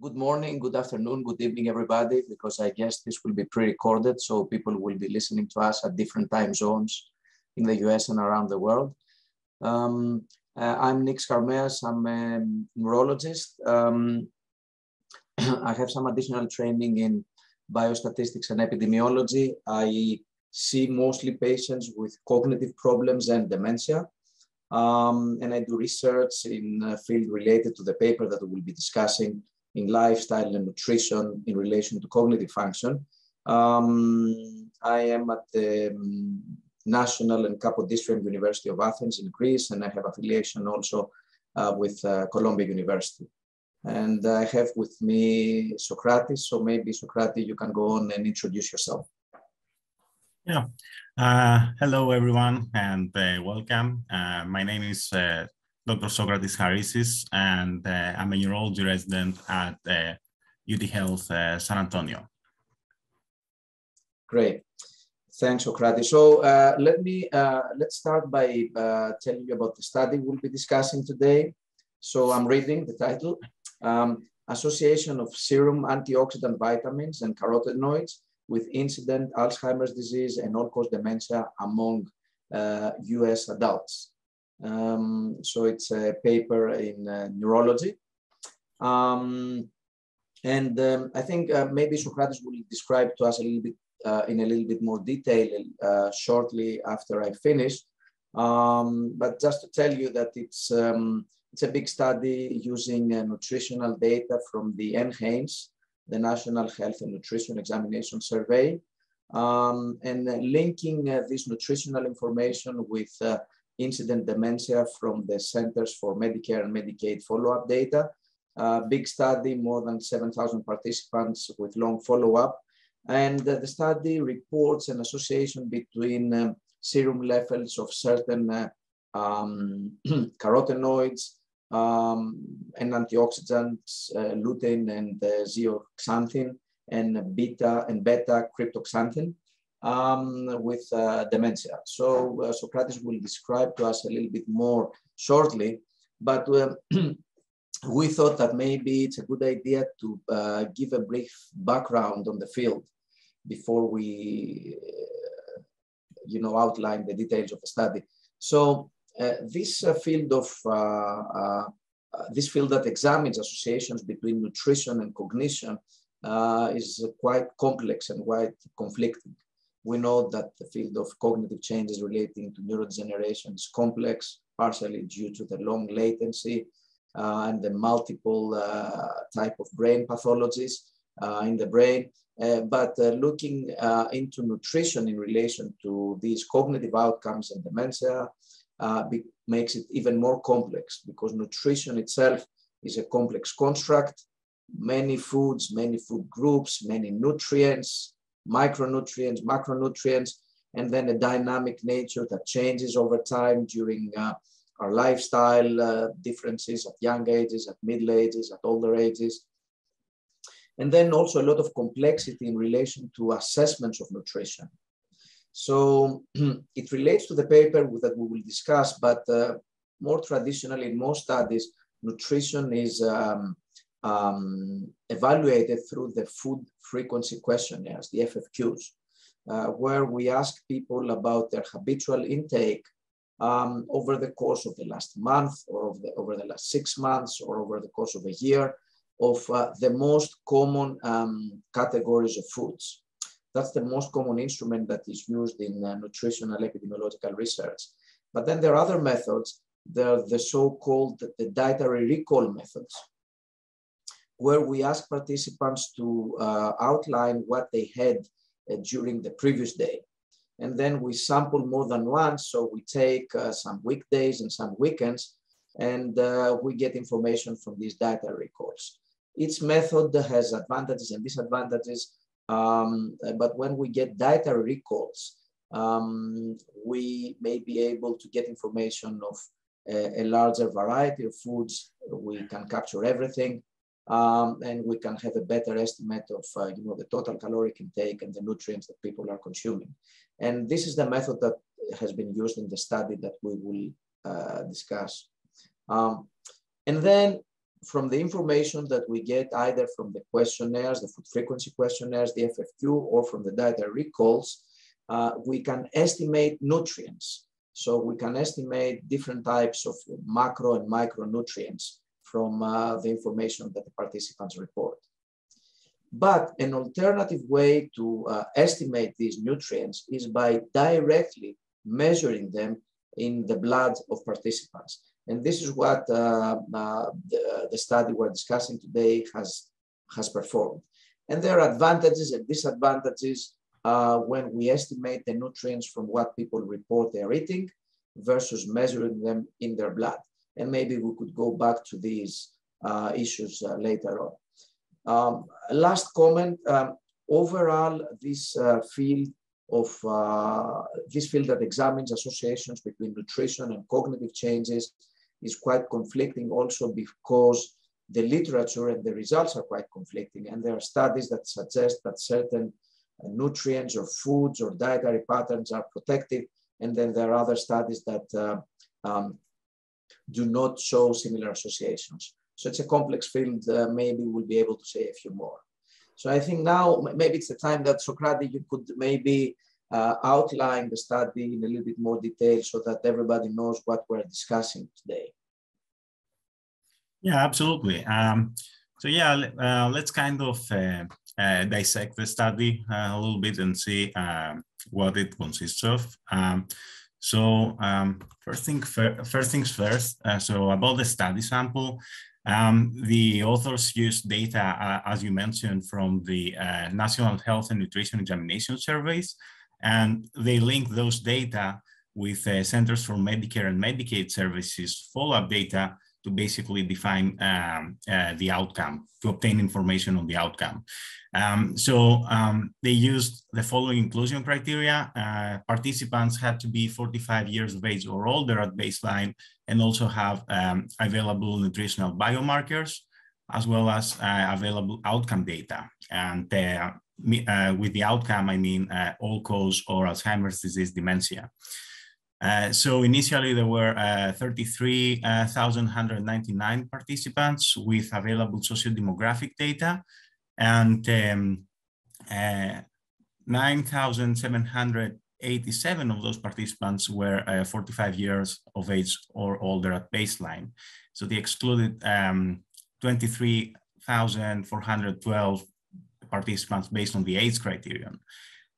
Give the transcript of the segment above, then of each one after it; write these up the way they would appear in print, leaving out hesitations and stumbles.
Good morning, good afternoon, good evening, everybody, because I guess this will be pre-recorded, so people will be listening to us at different time zones in the US and around the world. I'm Nick Skarmeas, I'm a neurologist. I have some additional training in biostatistics and epidemiology. I see mostly patients with cognitive problems and dementia. And I do research in a field related to the paper that we will be discussing in lifestyle and nutrition in relation to cognitive function. I am at the National and Kapodistrian University of Athens in Greece, and I have affiliation also with Columbia University. And I have with me Socrates, so maybe Socrates, you can go on and introduce yourself. Yeah. Hello, everyone, and welcome. My name is Dr. Socrates Harissis, and I'm a neurology resident at UT Health San Antonio. Great. Thanks, Socrates. So let's start by telling you about the study we'll be discussing today. So I'm reading the title, Association of Serum Antioxidant Vitamins and Carotenoids with Incident Alzheimer's Disease and All-Cause Dementia among US adults. So it's a paper in neurology. I think maybe Socrates will describe to us a little bit in a little bit more detail shortly after I finish. But just to tell you that it's a big study using nutritional data from the NHANES, the National Health and Nutrition Examination Survey, and linking this nutritional information with incident dementia from the Centers for Medicare and Medicaid follow-up data. Big study, more than 7,000 participants with long follow-up. And the study reports an association between serum levels of certain carotenoids and antioxidants, lutein and zeaxanthin, and beta cryptoxanthin with dementia. So Socrates will describe to us a little bit more shortly, but we thought that maybe it's a good idea to give a brief background on the field before we outline the details of the study. So this field that examines associations between nutrition and cognition is quite complex and quite conflicting. We know that the field of cognitive changes relating to neurodegeneration is complex, partially due to the long latency and the multiple type of brain pathologies in the brain. But looking into nutrition in relation to these cognitive outcomes and dementia makes it even more complex, because nutrition itself is a complex construct. Many foods, many food groups, many nutrients, micronutrients, macronutrients, and then a dynamic nature that changes over time during our lifestyle differences at young ages, at middle ages, at older ages. And then also a lot of complexity in relation to assessments of nutrition. So it relates to the paper that we will discuss, but more traditionally in most studies, nutrition is evaluated through the food frequency questionnaires, the FFQs, where we ask people about their habitual intake over the course of the last month, or over the last 6 months, or over the course of a year, of the most common categories of foods. That's the most common instrument that is used in nutritional epidemiological research. But then there are other methods. There are the so-called dietary recall methods, where we ask participants to outline what they had during the previous day. And then we sample more than once. So we take some weekdays and some weekends, and we get information from these dietary recalls. Each method has advantages and disadvantages. But when we get dietary recalls, we may be able to get information of a larger variety of foods. We can capture everything, and we can have a better estimate of the total caloric intake and the nutrients that people are consuming. And this is the method that has been used in the study that we will discuss. And then from the information that we get either from the questionnaires, the food frequency questionnaires, the FFQ, or from the dietary recalls, we can estimate nutrients. So we can estimate different types of macro and micronutrients from the information that the participants report. But an alternative way to estimate these nutrients is by directly measuring them in the blood of participants. And this is what the study we're discussing today has performed. And there are advantages and disadvantages when we estimate the nutrients from what people report they're eating versus measuring them in their blood. And maybe we could go back to these issues later on. Last comment, overall, this field that examines associations between nutrition and cognitive changes is quite conflicting also because the literature and the results are quite conflicting. And there are studies that suggest that certain nutrients or foods or dietary patterns are protective. And then there are other studies that do not show similar associations. So it's a complex field. Maybe we'll be able to say a few more. So I think now maybe it's the time that Socrates, you could maybe outline the study in a little bit more detail so that everybody knows what we're discussing today. Yeah, absolutely. So yeah, let's kind of dissect the study a little bit and see what it consists of. First things first. So about the study sample, the authors used data, as you mentioned, from the National Health and Nutrition Examination Surveys, and they linked those data with Centers for Medicare and Medicaid Services follow-up data to basically define the outcome, to obtain information on the outcome. They used the following inclusion criteria. Participants had to be 45 years of age or older at baseline and also have available nutritional biomarkers, as well as available outcome data. And with the outcome, I mean all-cause or Alzheimer's disease dementia. So initially there were 33,199 participants with available socio-demographic data, and 9,787 of those participants were 45 years of age or older at baseline. So they excluded 23,412 participants based on the age criterion.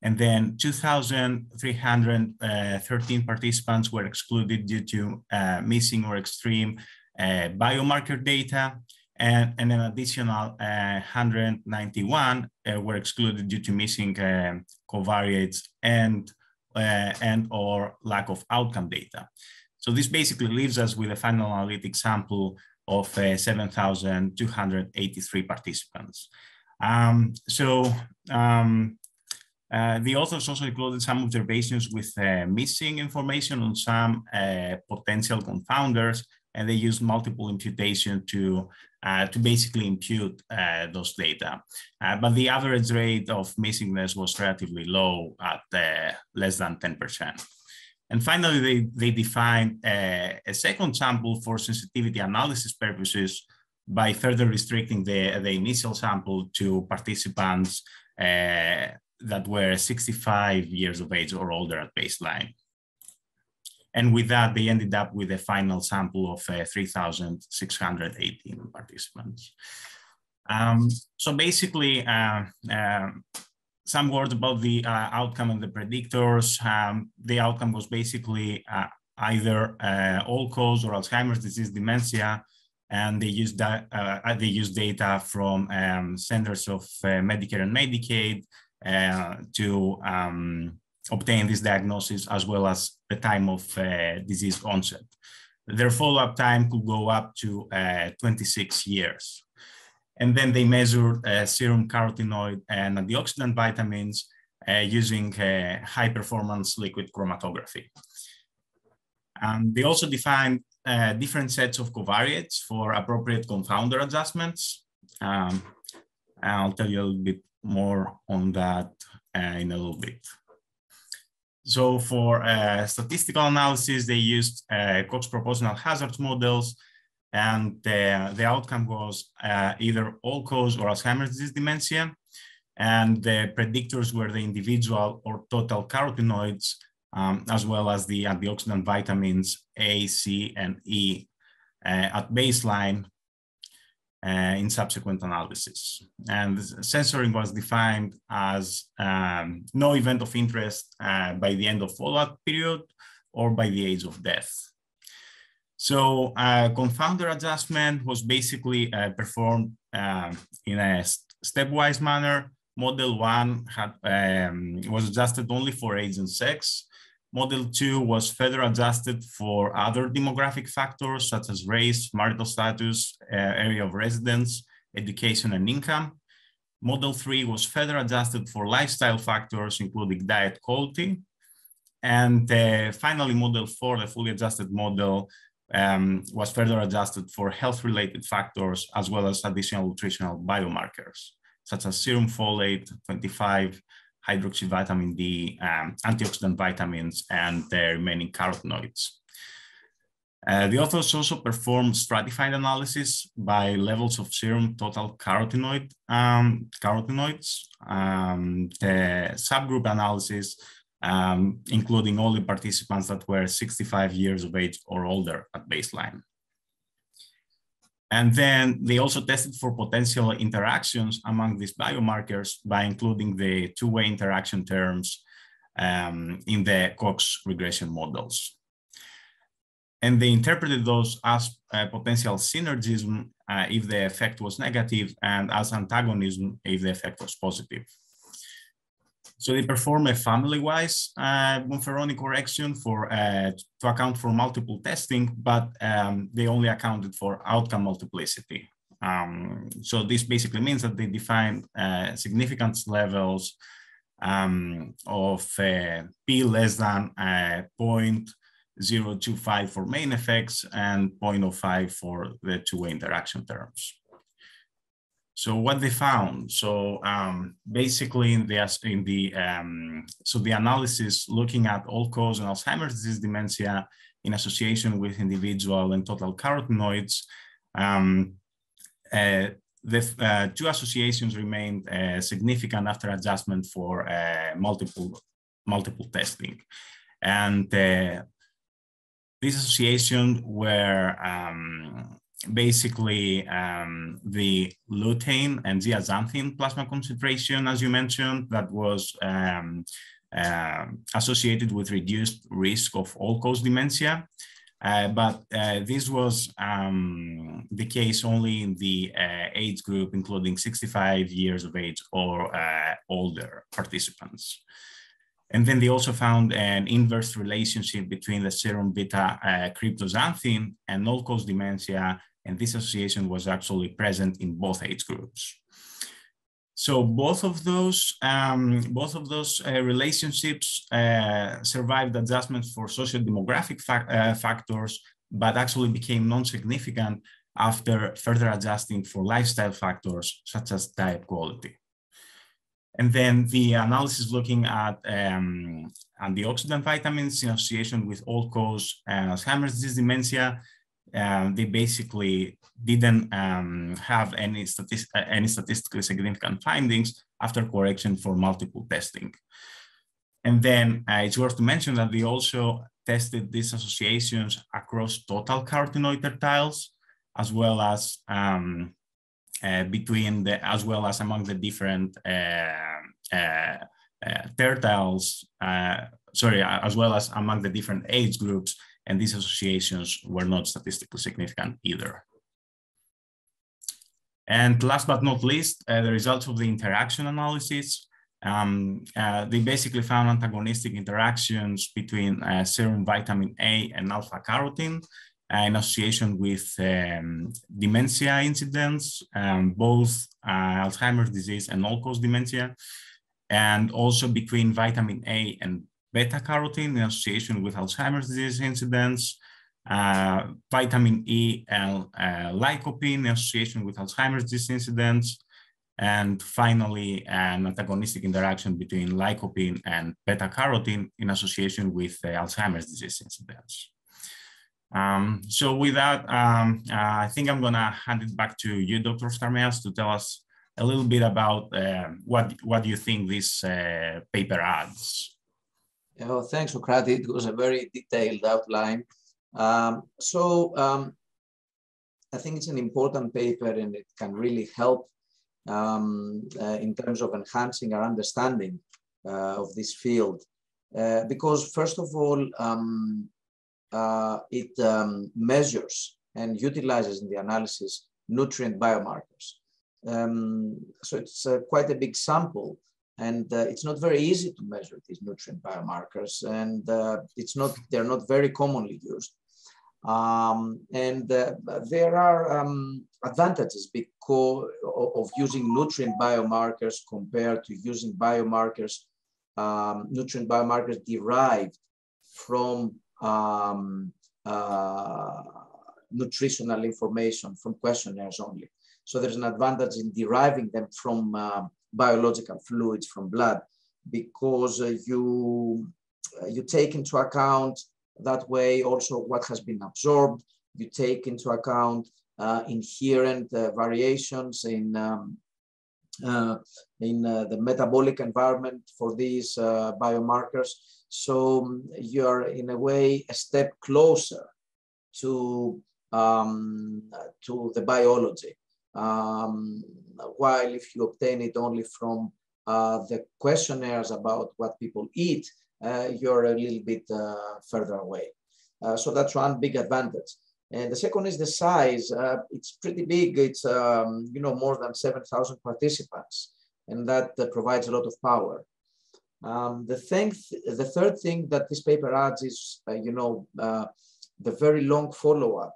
And then 2,313 participants were excluded due to missing or extreme biomarker data. And an additional 191 were excluded due to missing covariates and or lack of outcome data. So this basically leaves us with a final analytic sample of 7,283 participants. The authors also included some observations with missing information on some potential confounders, and they used multiple imputation to basically impute those data. But the average rate of missingness was relatively low at less than 10%. And finally, they defined a second sample for sensitivity analysis purposes by further restricting the initial sample to participants that were 65 years of age or older at baseline. And with that, they ended up with a final sample of 3,618 participants. So basically, some words about the outcome and the predictors. The outcome was basically either all-cause or Alzheimer's disease dementia, and they used data from Centers of Medicare and Medicaid to obtain this diagnosis, as well as the time of disease onset. Their follow-up time could go up to 26 years. And then they measured serum carotenoid and antioxidant vitamins using high-performance liquid chromatography. They also defined different sets of covariates for appropriate confounder adjustments. I'll tell you a little bit more on that in a little bit. So for statistical analysis, they used Cox proportional hazards models And the outcome was either all-cause or Alzheimer's disease dementia. And the predictors were the individual or total carotenoids, as well as the antioxidant vitamins A, C, and E at baseline in subsequent analysis. And censoring was defined as no event of interest by the end of follow-up period or by the age of death. So confounder adjustment was basically performed in a stepwise manner. Model 1 was adjusted only for age and sex. Model 2 was further adjusted for other demographic factors such as race, marital status, area of residence, education, and income. Model 3 was further adjusted for lifestyle factors, including diet quality. And finally, Model 4, the fully adjusted model, was further adjusted for health-related factors as well as additional nutritional biomarkers, such as serum folate, 25, hydroxyvitamin D, antioxidant vitamins, and the remaining carotenoids. The authors also performed stratified analysis by levels of serum total carotenoids. The subgroup analysis, including all the participants that were 65 years of age or older at baseline. And then they also tested for potential interactions among these biomarkers by including the two-way interaction terms in the Cox regression models. And they interpreted those as potential synergism if the effect was negative, and as antagonism if the effect was positive. So they perform a family-wise Bonferroni correction to account for multiple testing, but they only accounted for outcome multiplicity. So this basically means that they defined significance levels of P less than 0.025 for main effects and 0.05 for the two-way interaction terms. So what they found, so basically the analysis looking at all-cause and Alzheimer's disease dementia in association with individual and total carotenoids, the two associations remained significant after adjustment for multiple testing. And these associations were basically the lutein and zeaxanthin plasma concentration, as you mentioned, that was associated with reduced risk of all-cause dementia. But this was the case only in the age group, including 65 years of age or older participants. And then they also found an inverse relationship between the serum beta cryptoxanthin and all-cause dementia, and this association was actually present in both age groups. So both of those relationships survived adjustments for socio-demographic factors, but actually became non-significant after further adjusting for lifestyle factors such as diet quality. And then the analysis looking at antioxidant vitamins in association with all-cause Alzheimer's disease dementia, they basically didn't have any statistically significant findings after correction for multiple testing. And then it's worth to mention that they also tested these associations across total carotenoid tertiles, as well as among the different tertiles, as well as among the different age groups, and these associations were not statistically significant either. And last but not least, the results of the interaction analysis. They basically found antagonistic interactions between serum vitamin A and alpha carotene in association with dementia incidence, both Alzheimer's disease and all-cause dementia, and also between vitamin A and beta carotene in association with Alzheimer's disease incidence, vitamin E and lycopene in association with Alzheimer's disease incidence, and finally, an antagonistic interaction between lycopene and beta carotene in association with Alzheimer's disease incidence. So with that, I think I'm gonna hand it back to you, Dr. Skarmeas, to tell us a little bit about what you think this paper adds. Oh, thanks, Socrates. It was a very detailed outline. I think it's an important paper, and it can really help in terms of enhancing our understanding of this field. Because first of all, it measures and utilizes in the analysis nutrient biomarkers. So it's quite a big sample, and it's not very easy to measure these nutrient biomarkers, and they're not very commonly used. There are advantages because of using nutrient biomarkers compared to using biomarkers, nutrient biomarkers derived from nutritional information from questionnaires only. So there's an advantage in deriving them from biological fluids from blood, because you take into account that way also what has been absorbed. You take into account inherent variations in the metabolic environment for these biomarkers. So you're in a way a step closer to the biology. While if you obtain it only from the questionnaires about what people eat, you're a little bit further away. So that's one big advantage. And the second is the size. It's pretty big. It's more than 7,000 participants, and that provides a lot of power. The third thing that this paper adds is, the very long follow-up.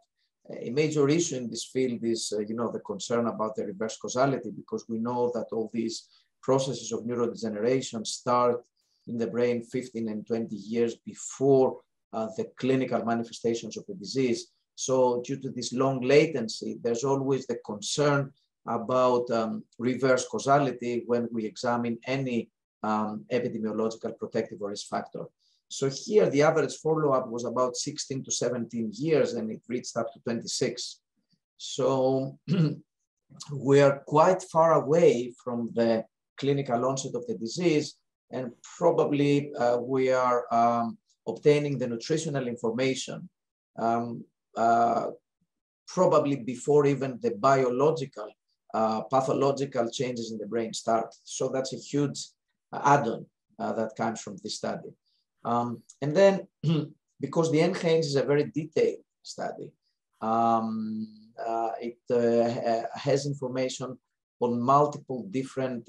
A major issue in this field is, the concern about the reverse causality, because we know that all these processes of neurodegeneration start in the brain 15 and 20 years before the clinical manifestations of the disease. So due to this long latency, there's always the concern about reverse causality when we examine any epidemiological protective or risk factor. So here the average follow-up was about 16 to 17 years, and it reached up to 26. So we are quite far away from the clinical onset of the disease, and probably we are obtaining the nutritional information probably before even the biological, pathological changes in the brain start. So that's a huge add-on that comes from this study. And then, because the NHANES is a very detailed study, it has information on multiple different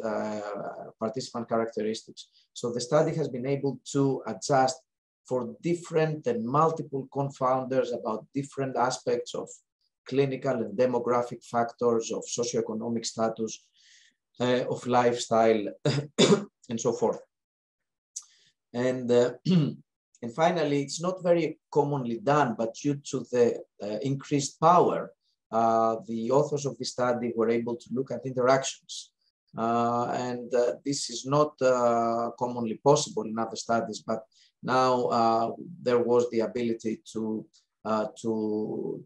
participant characteristics. So the study has been able to adjust for different and multiple confounders about different aspects of clinical and demographic factors, of socioeconomic status, of lifestyle, and so forth. And finally, it's not very commonly done, but due to the increased power, the authors of the study were able to look at interactions. This is not commonly possible in other studies, but now there was the ability to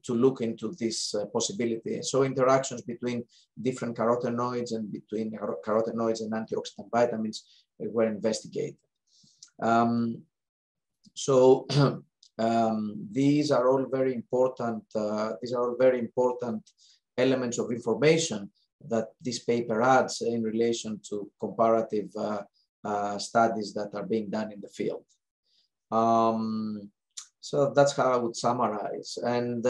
look into this possibility. So interactions between different carotenoids and between carotenoids and antioxidant vitamins were investigated. These are all very important. Elements of information that this paper adds in relation to comparative studies that are being done in the field. So that's how I would summarize. And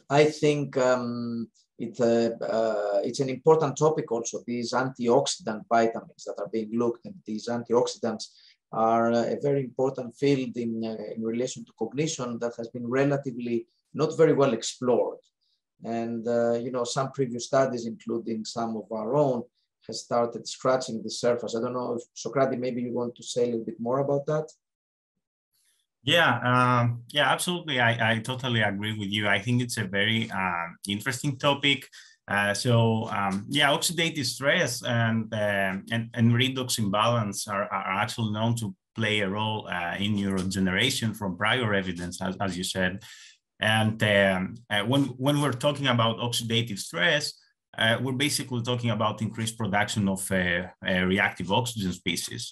I think it's an important topic also, these antioxidant vitamins that are being looked at. These antioxidants are a very important field in relation to cognition that has been relatively not very well explored. And, some previous studies, including some of our own, has started scratching the surface. I don't know if, Socrates, maybe you want to say a little bit more about that? Yeah, absolutely. I totally agree with you. I think it's a very interesting topic. Oxidative stress and redox imbalance are actually known to play a role in neurodegeneration from prior evidence, as you said. And when we're talking about oxidative stress, we're basically talking about increased production of reactive oxygen species.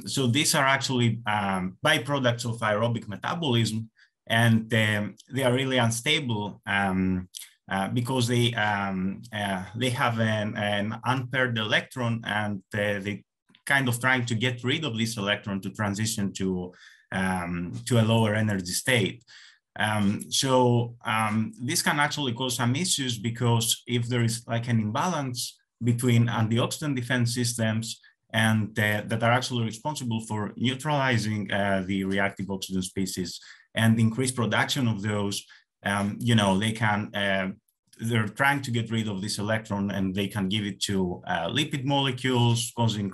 So these are actually byproducts of aerobic metabolism, and they are really unstable because they have an unpaired electron, and they kind of trying to get rid of this electron to transition to a lower energy state. This can actually cause some issues, because if there is like an imbalance between antioxidant defense systems and that are actually responsible for neutralizing the reactive oxygen species and increased production of those, you know, they're trying to get rid of this electron, and they can give it to lipid molecules, causing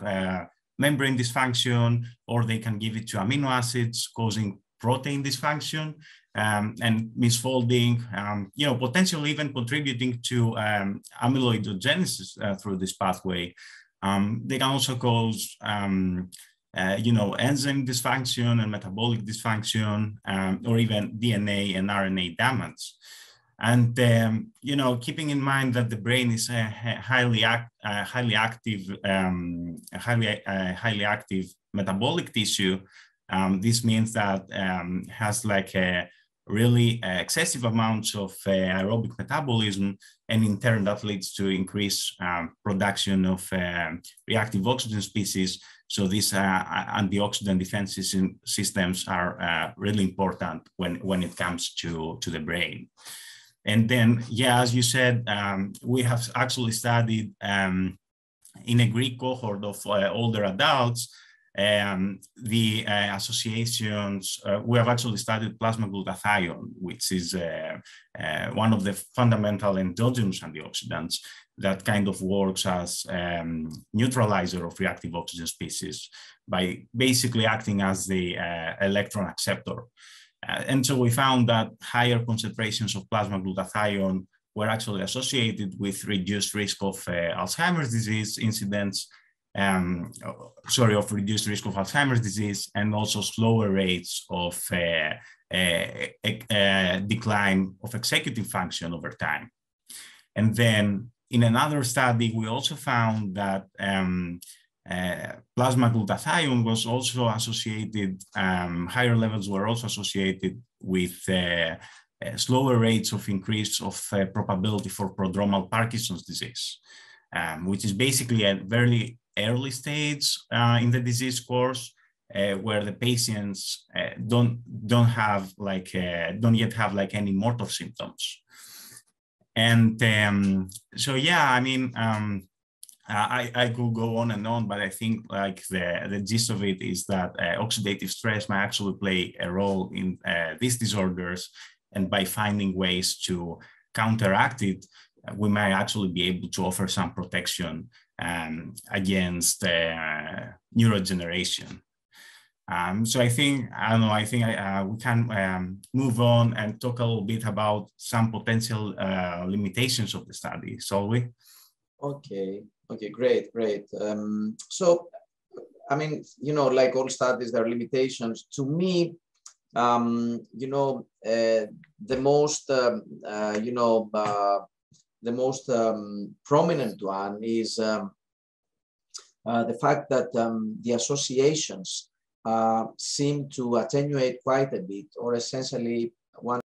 membrane dysfunction, or they can give it to amino acids, causing protein dysfunction and misfolding, you know, potentially even contributing to amyloidogenesis through this pathway. They can also cause, you know, enzyme dysfunction and metabolic dysfunction, or even DNA and RNA damage. And, you know, keeping in mind that the brain is a highly active metabolic tissue, this means that has like a really excessive amounts of aerobic metabolism, and in turn that leads to increased production of reactive oxygen species. So these antioxidant defense systems are really important when it comes to the brain. And then, yeah, as you said, we have actually studied in a Greek cohort of older adults, the associations. We have actually studied plasma glutathione, which is one of the fundamental endogenous antioxidants that kind of works as neutralizer of reactive oxygen species by basically acting as the electron acceptor. And so we found that higher concentrations of plasma glutathione were actually associated with reduced risk of Alzheimer's disease incidence, of reduced risk of Alzheimer's disease, and also slower rates of decline of executive function over time. And then in another study, we also found that plasma glutathione was also associated, higher levels were also associated with slower rates of increase of probability for prodromal Parkinson's disease, which is basically a very early stage in the disease course, where the patients don't yet have like any motor symptoms. And so, yeah, I mean, I could go on and on, but I think like the gist of it is that oxidative stress might actually play a role in these disorders, and by finding ways to counteract it, we might actually be able to offer some protection against neurodegeneration. So I think, we can move on and talk a little bit about some potential limitations of the study, shall we? Okay, great. So, I mean, you know, like all studies, there are limitations. To me, you know, the most, the most prominent one is the fact that the associations seem to attenuate quite a bit, or essentially one